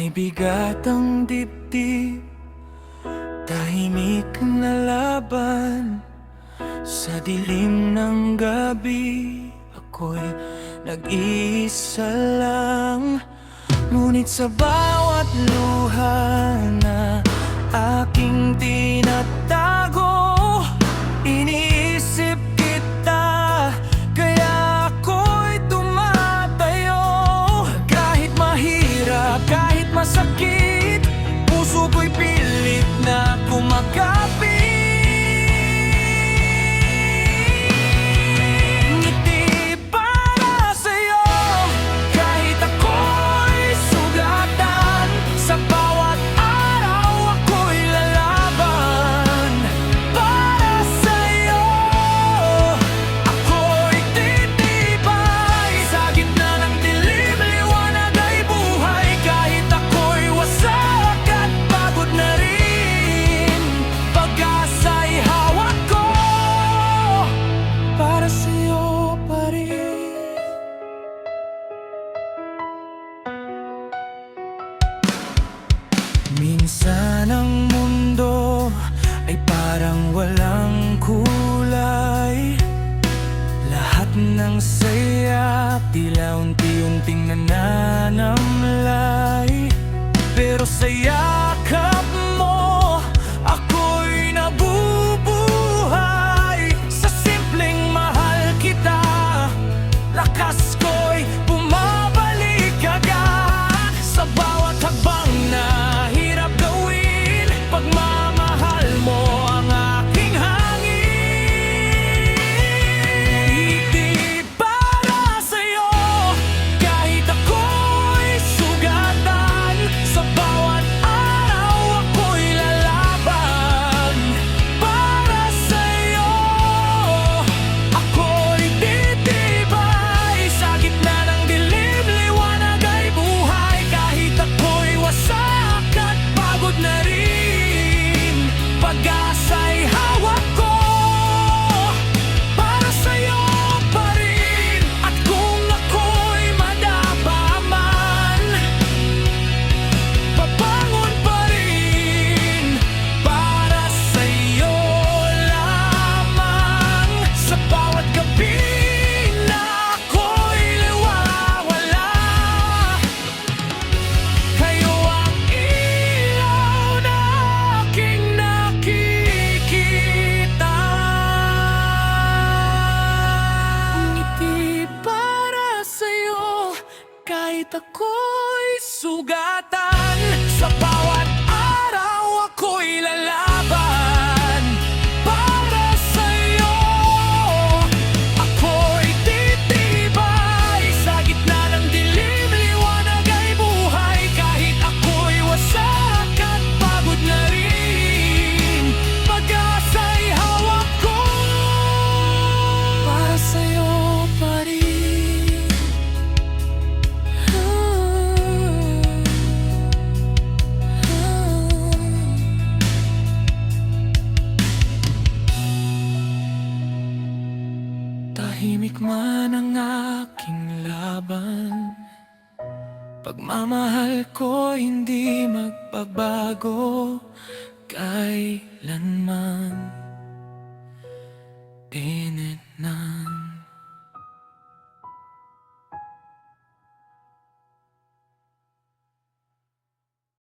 May bigat ang dibdib, tahimik na laban. Sa dilim ng gabi, ako'y nag-iisa lang. Ngunit sa bawat luha na aking tinatago, iniisip kita, kaya ako'y tumatayo. Kahit mahirap, kahit masakit, puso ko'y pilit na kumakapit. Minsan ang mundo ay parang walang kulay. Lahat ng saya tila unti-unting nananamlay. Pero sa yakap mo, ako'y nabubuhay. Sa simpleng mahal kita, lakas ko'y bumabalik agad. Sa bawat hakbang na kahit ako'y sugatan. Sa bawat araw ako'y lalaban. Para sa'yo ako'y titibay. Sa gitna ng dilim, liwanag ay buhay. Kahit ako'y wasak at pagod na rin, pag-asa'y hawak ko. Para sa'yo pa rin. Tahimik man ang aking laban, pagmamahal ko hindi magbabago kailanman.